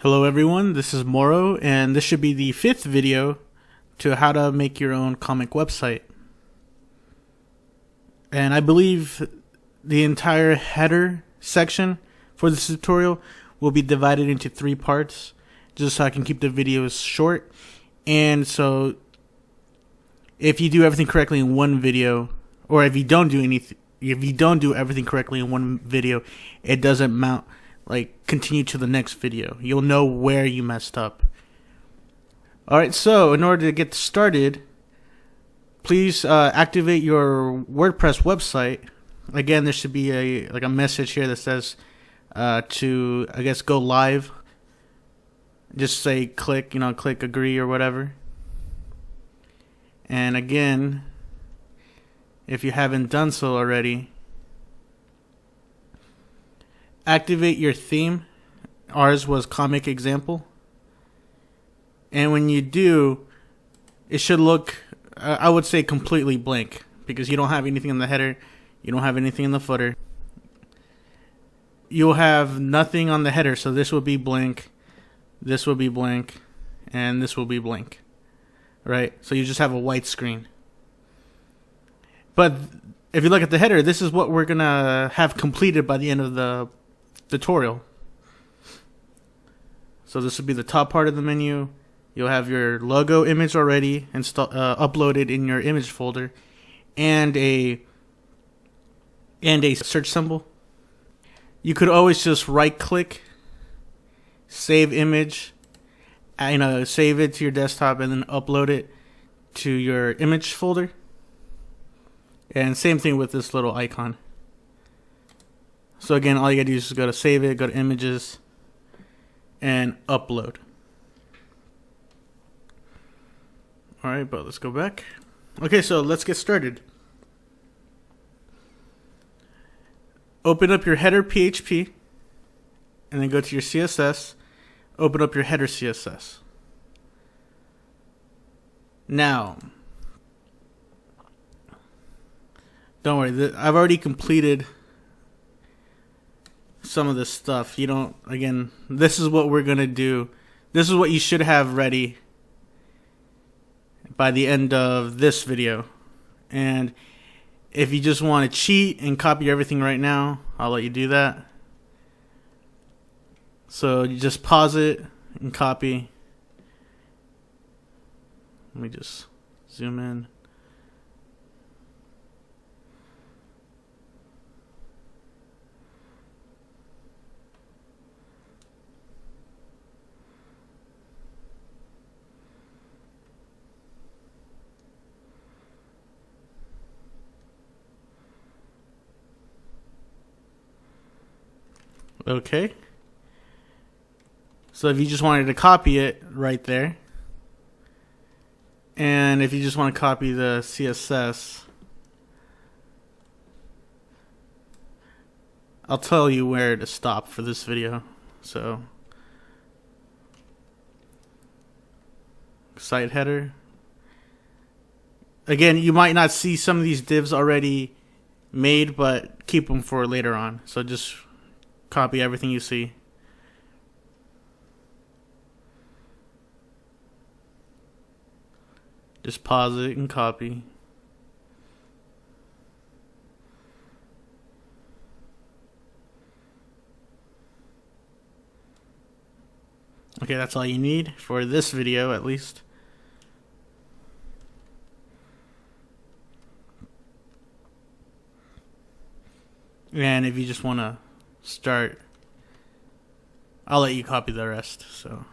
Hello everyone, this is Moro, and this should be the 5th video to how to make your own comic website. And I believe the entire header section for this tutorial will be divided into 3 parts, just so I can keep the videos short. And so if you do everything correctly in one video, or if you don't do everything correctly in one video, it doesn't continue to the next video. You'll know where you messed up. Alright, so in order to get started, please activate your WordPress website. Again, there should be a message here that says to, I guess, go live. Just say click agree or whatever. And again, if you haven't done so already, activate your theme. Ours was Comic Example. And when you do, it should look, I would say, completely blank, because you don't have anything in the header, you don't have anything in the footer. You'll have nothing on the header, so this will be blank, this will be blank, and this will be blank. Right? So you just have a white screen. But if you look at the header, this is what we're going to have completed by the end of the tutorial. So this would be the top part of the menu. You'll have your logo image already uploaded in your image folder, and a search symbol. You could always just right click, save image, save it to your desktop, and then upload it to your image folder. And same thing with this little icon. So again, all you gotta do is just go to save it, go to images, and upload. Alright, but let's go back. Okay, so let's get started. Open up your header.php, and then go to your CSS. Open up your header CSS. Now, don't worry, I've already completed some of this stuff. Again, this is what we're gonna do. This is what you should have ready by the end of this video. And if you just want to cheat and copy everything right now, I'll let you do that. So you just pause it and copy. Let me just zoom in. Okay. So if you just wanted to copy it right there, and if you just want to copy the CSS, I'll tell you where to stop for this video. So, site header. Again, you might not see some of these divs already made, but keep them for later on. So just copy everything you see. Just pause it and copy. Okay, that's all you need for this video, at least. And if you just want to start, I'll let you copy the rest. So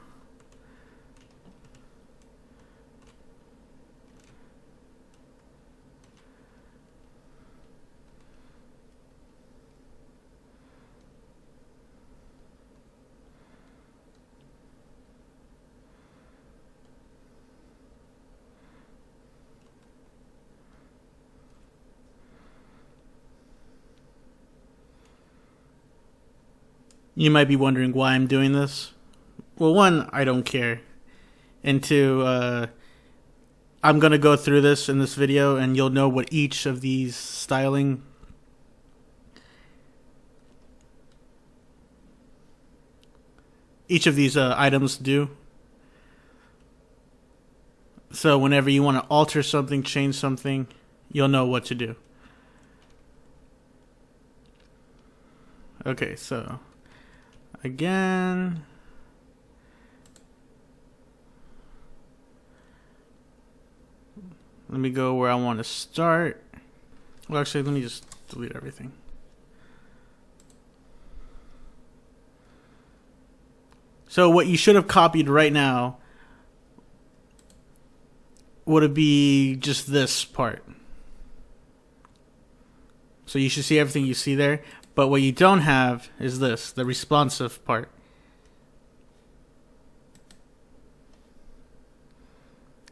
you might be wondering why I'm doing this. Well, one, I don't care. And two, I'm going to go through this in this video, and you'll know what each of these styling each of these items do. So whenever you want to alter something, change something, you'll know what to do. Okay, so again, let me go where I want to start. Well, actually, let me just delete everything. So what you should have copied right now would it be just this part. So you should see everything you see there. But what you don't have is this, the responsive part.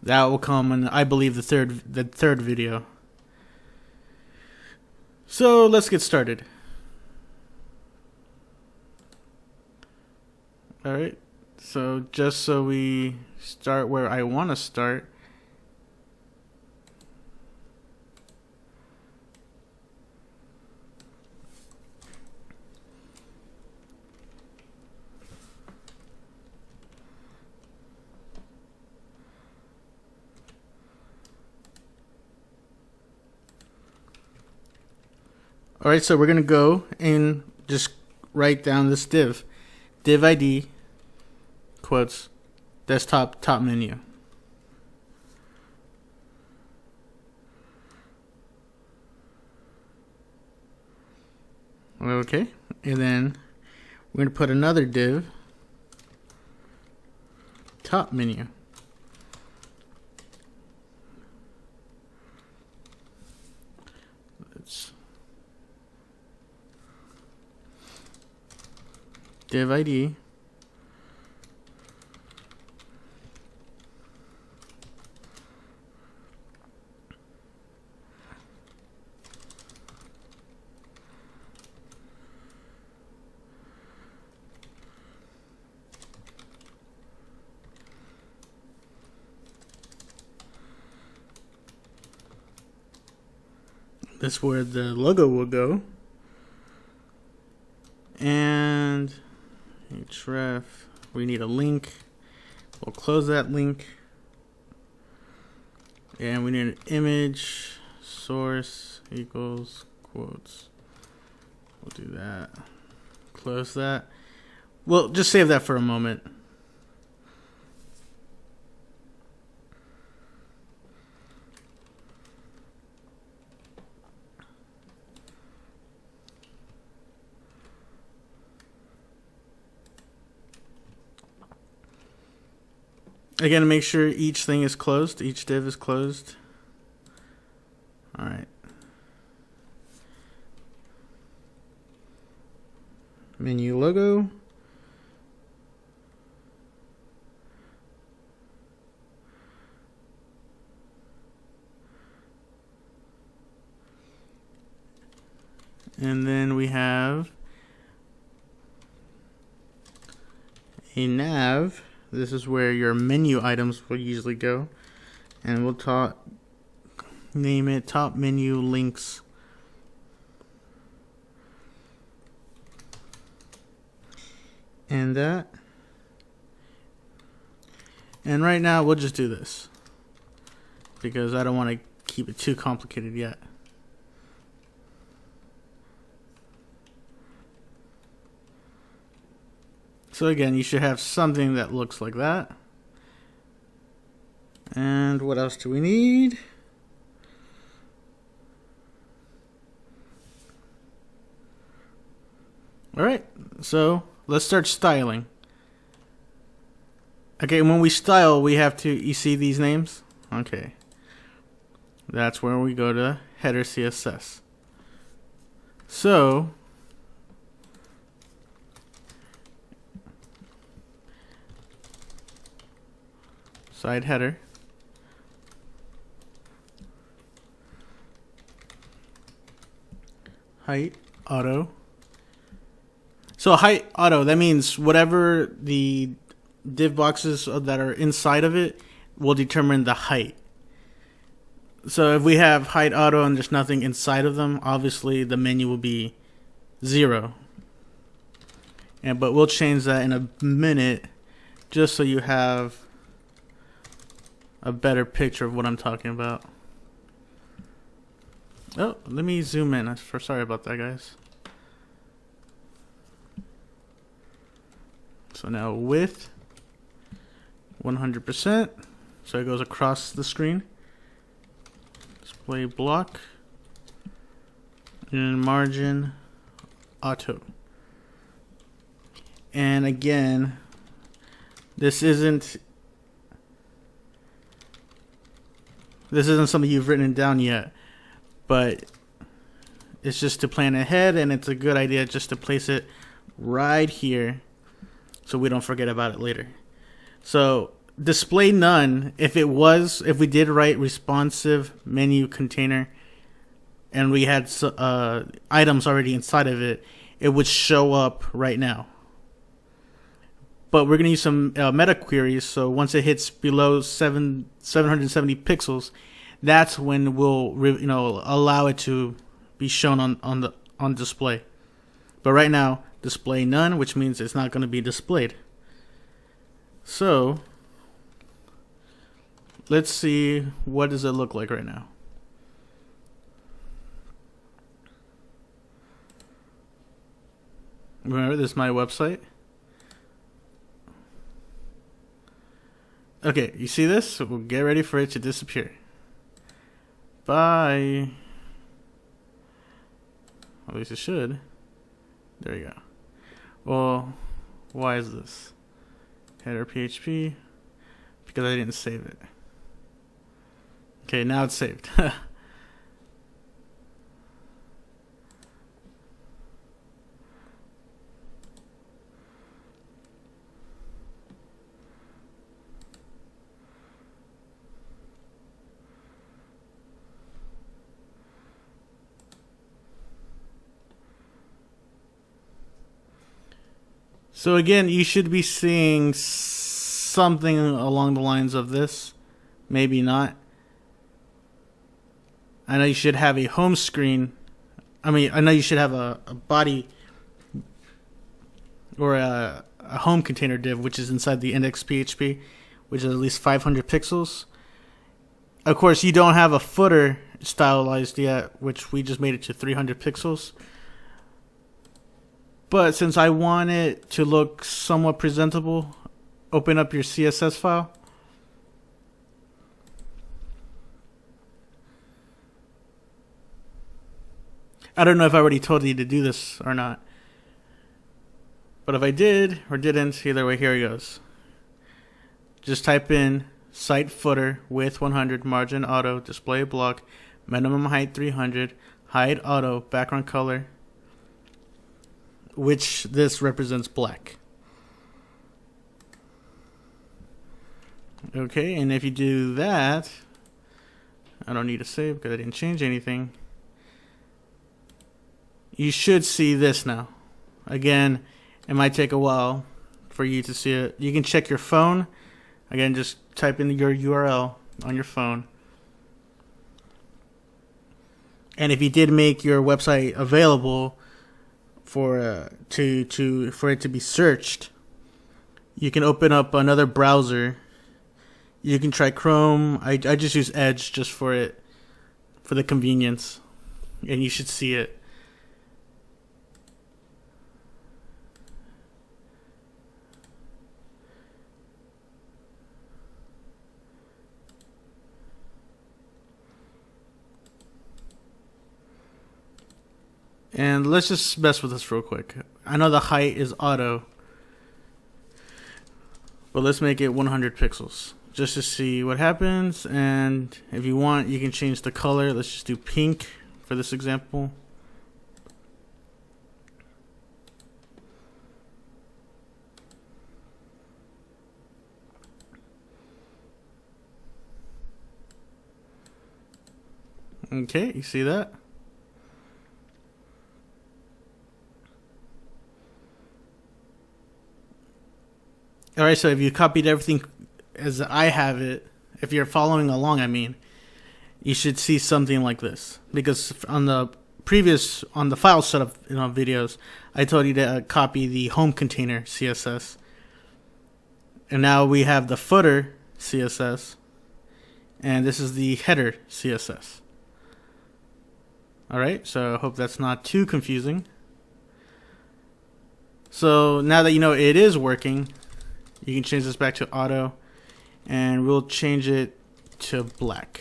That will come in, I believe, the third video. So let's get started. Alright, so just so we start where I want to start, alright, so we're going to go and just write down this div ID, quotes, desktop top menu. Okay, and then we're going to put another div, top menu. Let's div ID, that's where the logo will go, and href, we need a link. We'll close that link, and we need an image source equals quotes. We'll do that. Close that. We'll just save that for a moment. Again, make sure each thing is closed, each div is closed. All right. Menu logo. And then we have a nav. This is where your menu items will usually go. And we'll name it top menu links. And that. And right now we'll just do this, because I don't want to keep it too complicated yet. So again, you should have something that looks like that. And what else do we need? Alright, so let's start styling. Okay, when we style, we have to, you see these names? Okay. That's where we go to header CSS. So, side header, height auto. So height auto, that means whatever the div boxes that are inside of it will determine the height. So if we have height auto and there's nothing inside of them, obviously the menu will be 0. but we'll change that in a minute, just so you have a better picture of what I'm talking about. Oh, let me zoom in. Sorry about that, guys. So now width 100%, so it goes across the screen. Display block and margin auto. And again, this isn't something you've written down yet, but it's just to plan ahead, and it's a good idea just to place it right here so we don't forget about it later. So display none, if we did write responsive menu container and we had items already inside of it, it would show up right now. But we're going to use some meta queries, so once it hits below 770 pixels, that's when we'll allow it to be shown on display. But right now, display none, which means it's not going to be displayed. So let's see, what does it look like right now? Remember, this is my website. Okay, you see this? So we'll get ready for it to disappear. Bye. At least it should. There you go. Well, why is this? Header.php. Because I didn't save it. Okay, now it's saved. So again, you should be seeing something along the lines of this. Maybe not. I know you should have a home screen. I know you should have a body or a home container div, which is inside the index.php, which is at least 500 pixels. Of course, you don't have a footer stylized yet, which we just made it to 300 pixels. But since I want it to look somewhat presentable, open up your CSS file. I don't know if I already told you to do this or not. But if I did or didn't, either way, here it goes. Just type in site footer width 100, margin auto, display block, minimum height 300, hide auto, background color, which this represents black. Okay, and if you do that, I don't need to save because I didn't change anything. You should see this now. Again, it might take a while for you to see it. You can check your phone. Again, just type in your URL on your phone. And if you did make your website available for it to be searched, you can open up another browser. You can try Chrome. I just use Edge just for the convenience, and you should see it. And let's just mess with this real quick. I know the height is auto, but let's make it 100 pixels just to see what happens. And if you want, you can change the color. Let's just do pink for this example. Okay, you see that? Alright, so if you copied everything as I have it, if you're following along, you should see something like this. Because on the previous on the file setup videos, I told you to copy the home container CSS, and now we have the footer CSS, and this is the header CSS. All right, so I hope that's not too confusing. So now that you know it is working, you can change this back to auto, and we'll change it to black.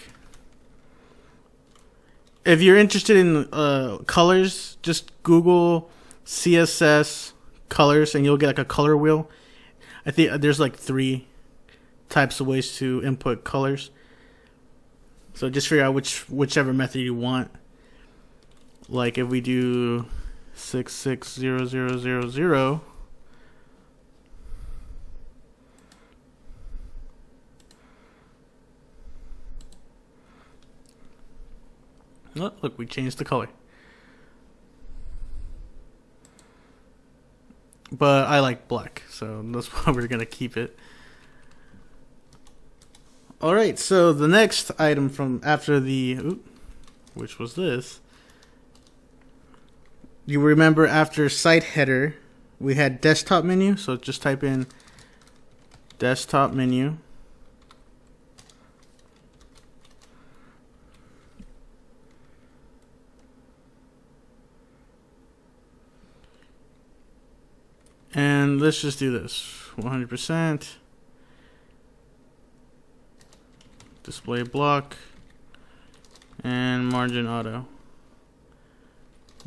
If you're interested in colors, just Google CSS colors and you'll get like a color wheel. I think there's like 3 types of ways to input colors. So just figure out whichever method you want. Like if we do 660000, oh, look, we changed the color. But I like black, so that's why we're gonna keep it. Alright, so the next item from after the, which was this. You remember after site header, we had desktop menu, so just type in desktop menu. And let's just do this, 100%, display block, and margin auto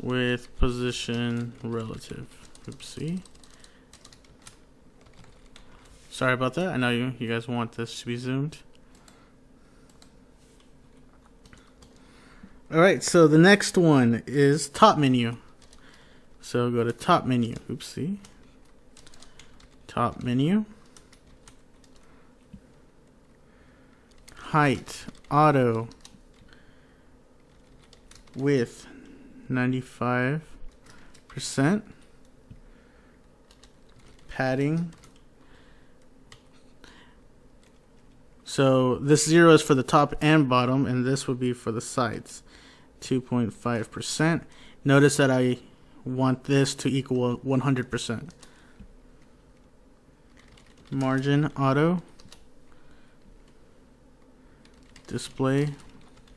with position relative. Oopsie. Sorry about that. I know you guys want this to be zoomed. Alright, so the next one is top menu. So go to top menu. Oopsie. Top menu. Height, auto, width, 95%, padding. So this 0 is for the top and bottom, and this would be for the sides, 2.5%. Notice that I want this to equal 100%. Margin auto, display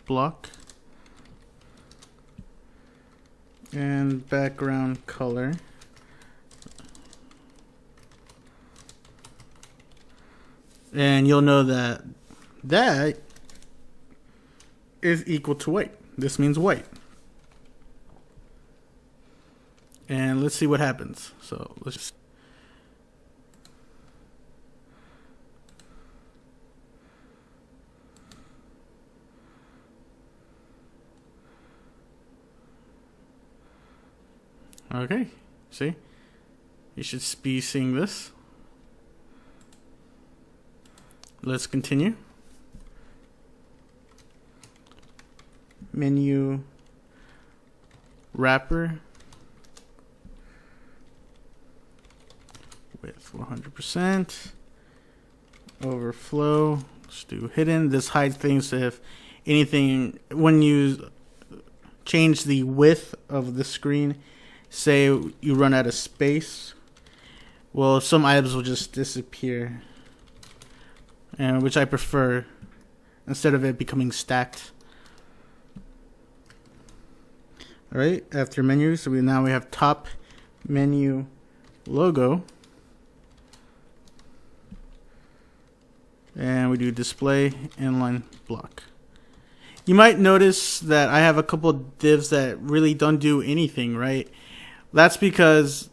block, and background color. And you'll know that that is equal to white. This means white. And let's see what happens. So let's just okay, see? You should be seeing this. Let's continue. Menu wrapper with 100%. Overflow. Let's do hidden. This hides things if anything, when you change the width of the screen, say you run out of space, well, some items will just disappear, and which I prefer instead of it becoming stacked. All right, after menu, so now we have top menu logo, and we do display inline block. You might notice that I have a couple divs that really don't do anything, right? That's because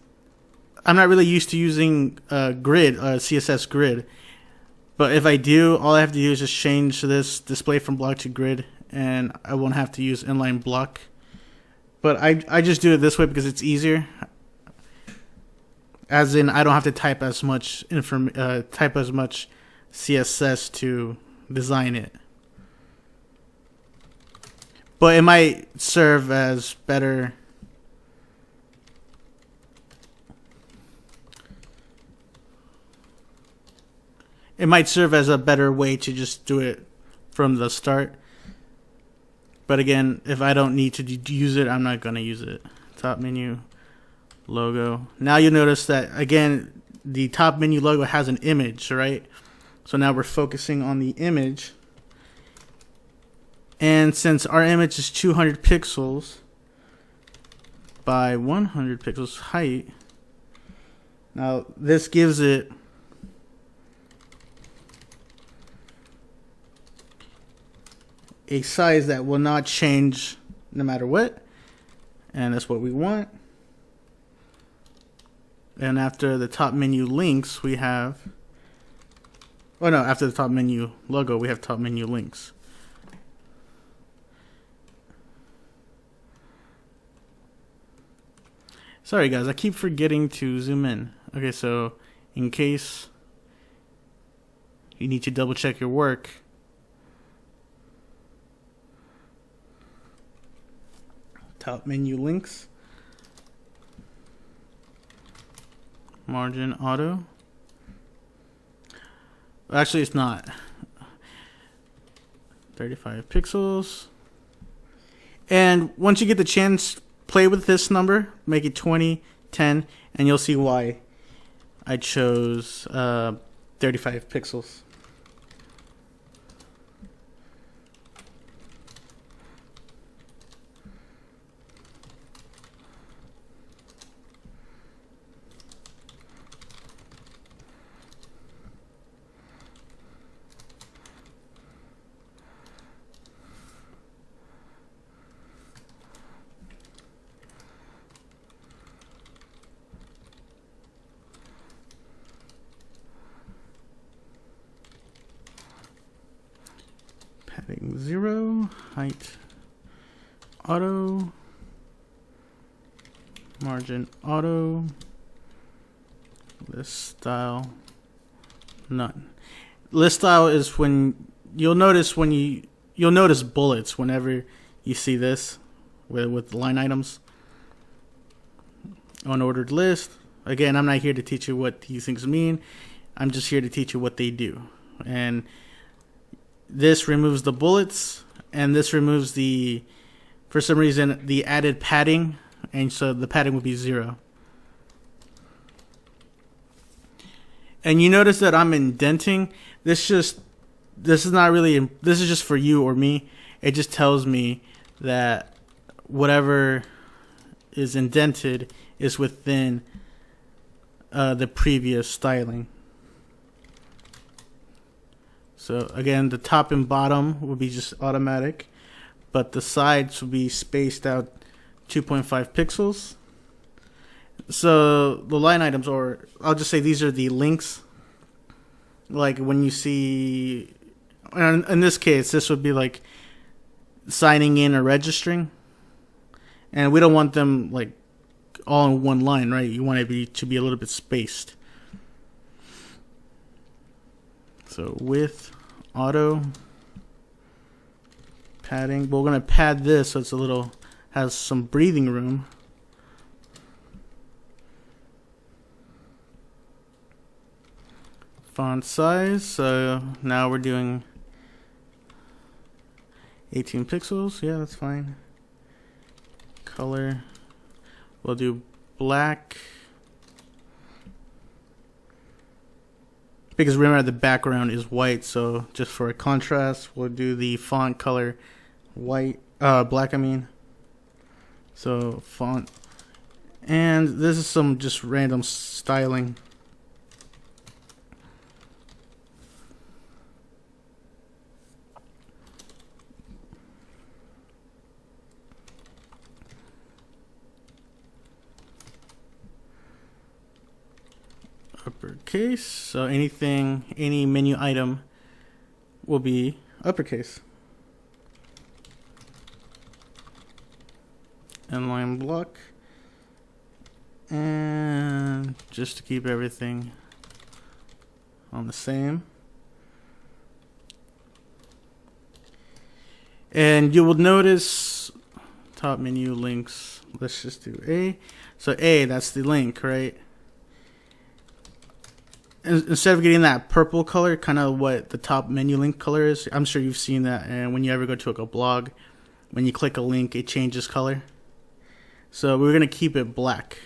I'm not really used to using CSS grid. But if I do, all I have to do is just change this display from block to grid, and I won't have to use inline block. But I just do it this way because it's easier. As in, I don't have to type as much CSS to design it. But it might serve as better. It might serve as a better way to just do it from the start. But again, if I don't need to use it, I'm not going to use it. Top menu logo. Now you notice that, again, the top menu logo has an image, right? So now we're focusing on the image. And since our image is 200 pixels by 100 pixels height, now this gives it a size that will not change no matter what. And that's what we want. And after the top menu links, we have, oh no, after the top menu logo, we have top menu links. Sorry guys, I keep forgetting to zoom in. Okay, so in case you need to double check your work, top menu links, margin auto. Actually, it's not. 35 pixels. And once you get the chance, play with this number, make it 20, 10, and you'll see why I chose 35 pixels. Padding 0, height auto, margin auto, list style none. List style is when you'll notice bullets whenever you see this with line items. Unordered list. Again, I'm not here to teach you what these things mean. I'm just here to teach you what they do. And this removes the bullets, and this removes the, for some reason, the added padding, and so the padding will be 0. And you notice that I'm indenting. This is just for you or me. It just tells me that whatever is indented is within the previous styling. So again, the top and bottom will be just automatic, but the sides will be spaced out 2.5 pixels. So the line items, or I'll just say these are the links. Like when you see, in this case, this would be like signing in or registering. And we don't want them like all in one line, right? You want it to be a little bit spaced. So width, auto, padding. We're going to pad this so it's has some breathing room. Font size. So now we're doing 18 pixels. Yeah, that's fine. Color. We'll do black. Because remember, the background is white, so just for a contrast, we'll do the font color white, black, I mean. So font, and this is some just random styling. Uppercase, so any menu item will be uppercase. Inline block, and just to keep everything on the same. And you will notice top menu links. Let's just do A. So A, that's the link, right? Instead of getting that purple color, kind of what the top menu link color is, I'm sure you've seen that. And when you ever go to like a blog when you click a link, it changes color. So we're going to keep it black.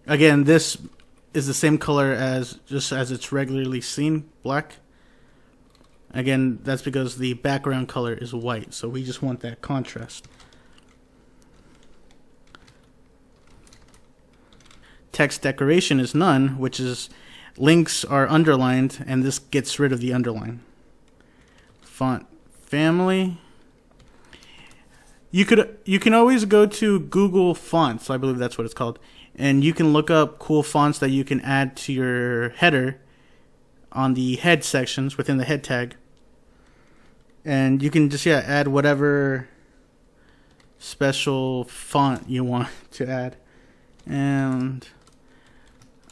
Again, this is the same color as just as it's regularly seen, black. Again, that's because the background color is white, so we just want that contrast. Text decoration is none, which is links are underlined, and this gets rid of the underline. Font family. You can always go to Google Fonts, I believe that's what it's called, and you can look up cool fonts that you can add to your header on the head sections within the head tag. And you can just add whatever special font you want to add. And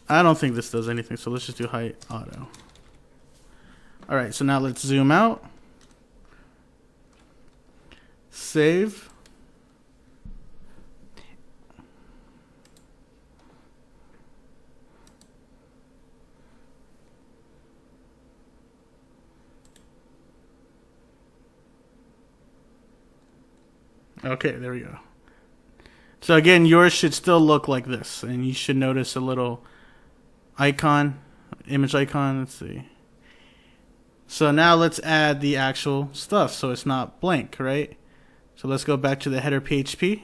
I don't think this does anything, so let's just do height auto. Alright, so now let's zoom out. Save. Okay, there we go. So again, yours should still look like this, and you should notice a little icon, image icon. Let's see. So now let's add the actual stuff so it's not blank, right? So let's go back to the header.php.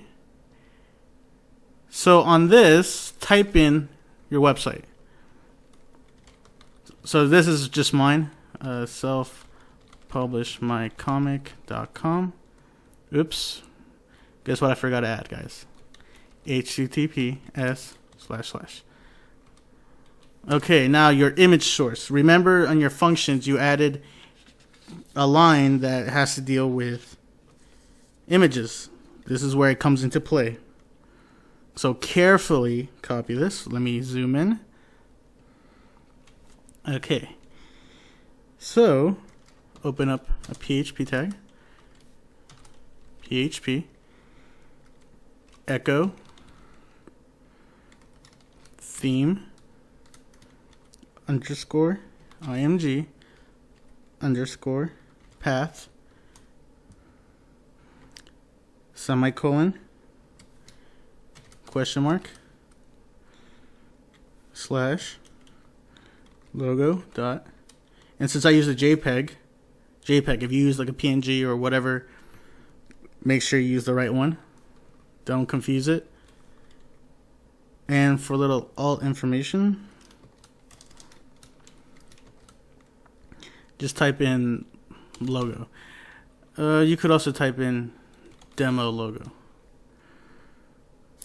So on this, type in your website. So this is just mine, selfpublishmycomic.com. Oops. Guess what I forgot to add, guys? https://. Okay, now your image source. Remember on your functions you added a line that has to deal with images. This is where it comes into play. So carefully copy this. Let me zoom in. Okay. So open up a PHP tag. PHP echo theme underscore img underscore path semicolon question mark slash logo dot, and since I use a JPEG, if you use like a PNG or whatever, make sure you use the right one. Don't confuse it. And for little alt information, just type in logo. You could also type in demo logo.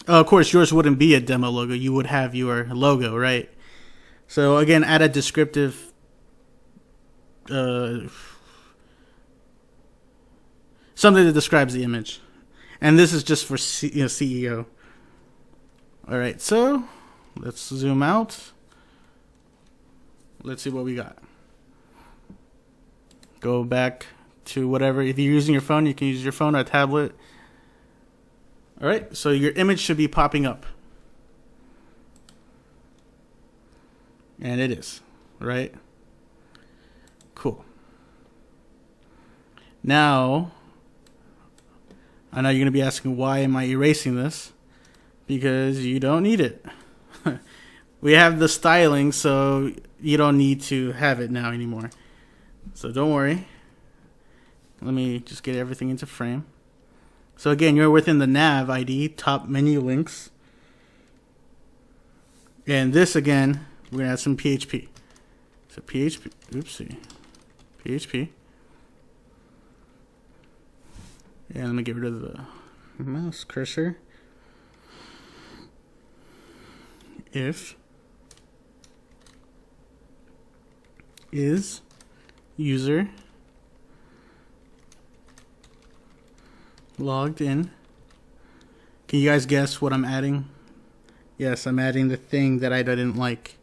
Of course, yours wouldn't be a demo logo. You would have your logo, right? So again, add a descriptive something that describes the image. And this is just for CEO. All right, so let's zoom out. Let's see what we got. Go back to whatever. If you're using your phone, you can use your phone or a tablet. All right, so your image should be popping up. And it is, right? Cool. Now, I know you're going to be asking, why am I erasing this? Because you don't need it. We have the styling, so you don't need to have it now anymore. So don't worry. Let me just get everything into frame. So again, you're within the nav ID, top menu links. And this again, we're going to add some PHP. So PHP, oopsie, PHP. And let me get rid of the mouse cursor. If is user logged in. Can you guys guess what I'm adding? Yes, I'm adding the thing that I didn't like.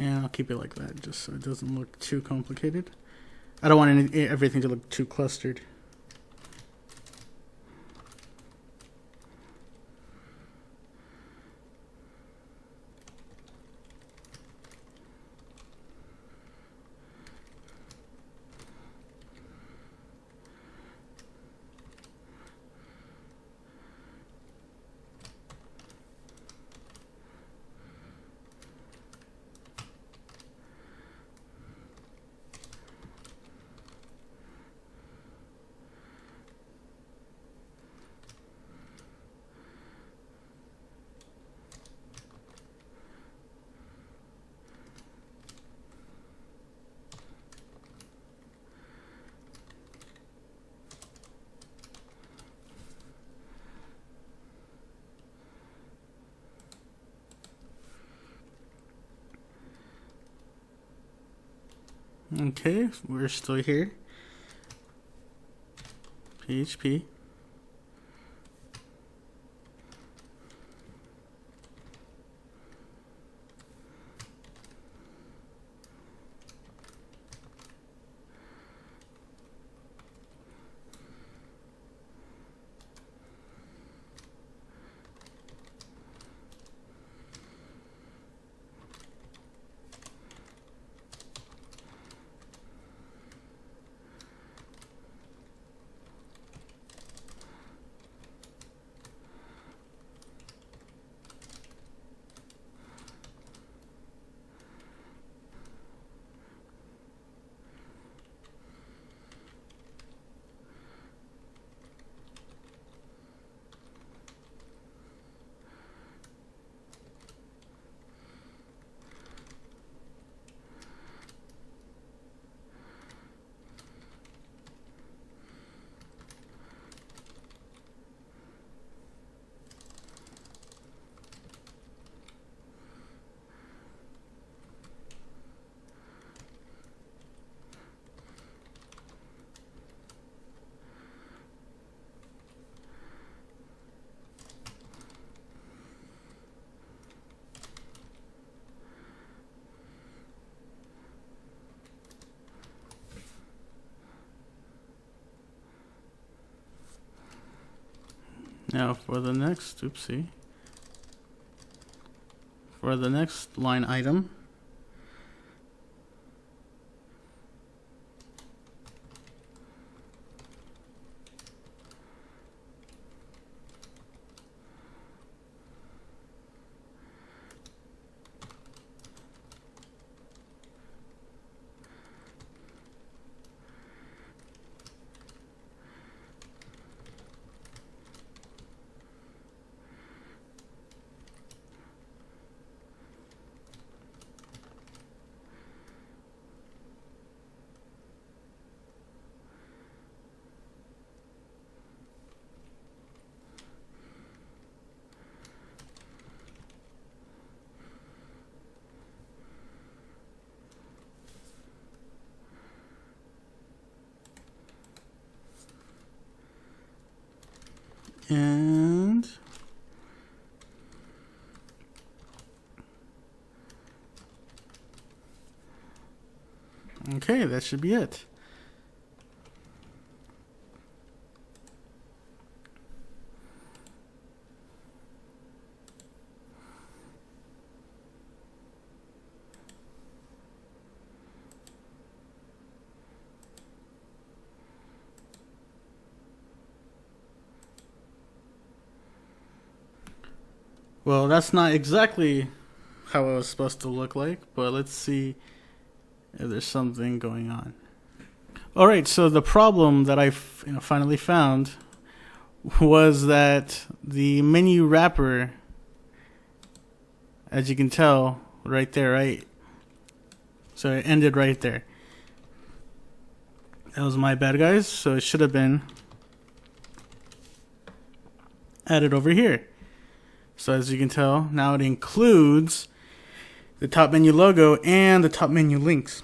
And I'll keep it like that just so it doesn't look too complicated. I don't want everything to look too clustered. Okay, we're still here. PHP. Now for the next, for the next line item, and okay, that should be it. Well, that's not exactly how it was supposed to look like, but let's see if there's something going on. Alright, so the problem that I finally found was that the menu wrapper, as you can tell right there, right? So it ended right there. That was my bad, guys. So it should have been added over here. So as you can tell, now it includes the top menu logo and the top menu links.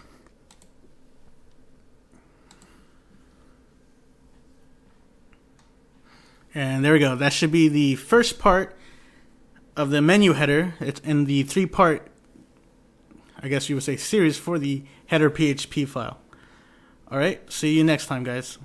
And there we go. That should be the first part of the menu header. It's in the three-part I guess you would say series for the header.php file. All right, see you next time, guys.